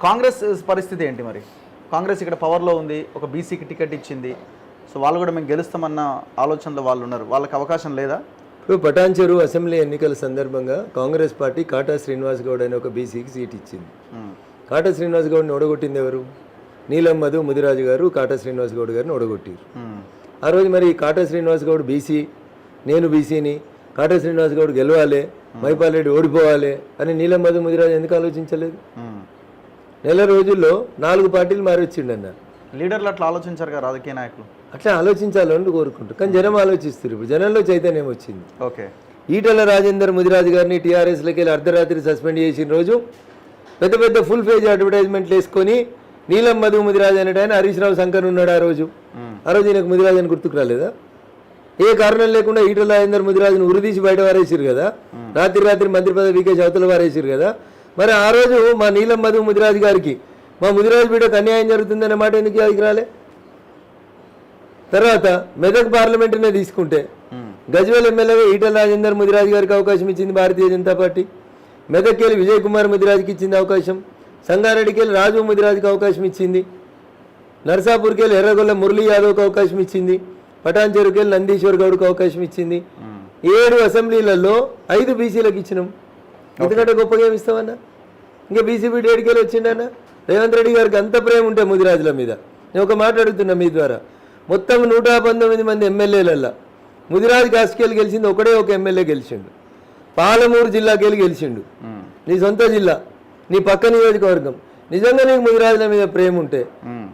కాంగ్రెస్ పరిస్థితి ఏంటి మరి? కాంగ్రెస్ ఇక్కడ పవర్లో ఉంది, ఒక బీసీకి టికెట్ ఇచ్చింది, సో వాళ్ళు కూడా మేము గెలుస్తామన్న ఆలోచనలో వాళ్ళు ఉన్నారు, వాళ్ళకి అవకాశం లేదా? ఇప్పుడు పటాన్చెరు అసెంబ్లీ ఎన్నికల సందర్భంగా కాంగ్రెస్ పార్టీ కాటా శ్రీనివాస్ గౌడ్ అనే ఒక బీసీకి సీట్ ఇచ్చింది. కాటా శ్రీనివాస్ గౌడ్ని ఓడగొట్టింది ఎవరు? నీలం మధు ముదిరాజు గారు కాటా శ్రీనివాస్ గౌడ్ గారిని ఓడగొట్టారు. ఆ రోజు మరి కాటా శ్రీనివాస్ గౌడ్ బీసీ, నేను బీసీని, కాటా శ్రీనివాస్ గౌడ్ గెలవాలి, మైపాల్ రెడ్డి ఓడిపోవాలి అని నీలం మధు ముదిరాజు ఎందుకు ఆలోచించలేదు? నెల రోజుల్లో 4 పార్టీలు మారొచ్చిండన్న. లీడర్లు అట్లా ఆలోచించారు కదా రాజకీయ నాయకులు, అట్లా ఆలోచించాలని కోరుకుంటారు. కానీ జనం ఆలోచిస్తారు. ఇప్పుడు జనంలో చైతన్యం వచ్చింది. ఓకే, ఈటల రాజేందర్ ముదిరాజు గారిని టీఆర్ఎస్లోకి వెళ్ళి అర్ధరాత్రి సస్పెండ్ చేసిన రోజు పెద్ద పెద్ద ఫుల్ పేజ్ అడ్వర్టైజ్మెంట్లు వేసుకొని నీలం మధు ముదిరాజు అనేట ఆయన హరీష్ రావు శంకర్ ఉన్నాడు. ఆ రోజు ఈయనకు ముదిరాజు అని గుర్తుకు రాలేదా? ఏ కారణం లేకుండా ఈటల రాజేందర్ ముదిరాజును ఉరిదీసి బయట వారేసారు కదా, రాత్రి మంత్రి పదవి వీకేసి అవతల వారేసారు కదా. మరి ఆ రోజు మా నీలం మధు ముదిరాజు గారికి, మా ముదిరాజు బిడ్డకు అన్యాయం జరుగుతుందనే మాట ఎందుకు అది రాలే? తర్వాత మెదక్ పార్లమెంటునే తీసుకుంటే గజ్వేల్ ఎమ్మెల్యేగా ఈటల రాజేందర్ ముదిరాజు గారికి అవకాశం ఇచ్చింది భారతీయ జనతా పార్టీ. మెదక్కి వెళ్ళి విజయ్ కుమార్ ముదిరాజుకి ఇచ్చింది అవకాశం. సంగారెడ్డికి వెళ్ళి రాజు ముదిరాజుకి అవకాశం ఇచ్చింది. నర్సాపూర్కి వెళ్ళి ఎర్రగొల్ల మురళీ యాదవ్కి అవకాశం ఇచ్చింది. పటాన్చెరుకి వెళ్ళి నందీశ్వర్ గౌడ్కి అవకాశం ఇచ్చింది. 7 అసెంబ్లీలలో 5 బీసీలకు ఇచ్చినాం. ఎందుకంటే గొప్పగా ఏమి ఇస్తామన్నా? ఇంకా బీసీపీ డేడికెళ్ళి వచ్చిండన్న. రేవంత్ రెడ్డి గారికి అంత ప్రేమ ఉంటే ముదిరాజుల మీద, నేను ఒక మాట అడుగుతున్నా మీ ద్వారా, మొత్తం 119 మంది ఎమ్మెల్యేలల్లో ముదిరాజు కాస్ట్కి వెళ్ళి గెలిచింది ఒకడే ఒక ఎమ్మెల్యే గెలిచిండు. పాలమూరు జిల్లాకి వెళ్ళి గెలిచిండు. నీ సొంత జిల్లా, నీ పక్క నియోజకవర్గం. నిజంగా నీకు ముదిరాజుల మీద ప్రేమ ఉంటే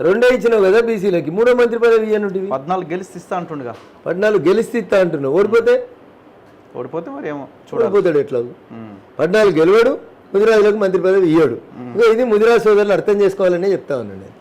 2 ఇచ్చినావు కదా బీసీలకి, 3వ మంత్రి పదవి ఇవ్వనుంటివి. 14 గెలిస్తే ఇస్తా అంటుండగా, 14 గెలిస్తే ఇస్తా అంటున్నావు. ఓడిపోతే మరి ఏమో ఓడిపోతాడు. ఎట్లా 14 గెలవడు, ముదిరాజులకు మంత్రి పదవి ఇయ్యడు. ఇంకా ఇది ముదిరాజు సోదరులు అర్థం చేసుకోవాలనే చెప్తా ఉన్నాను నేను.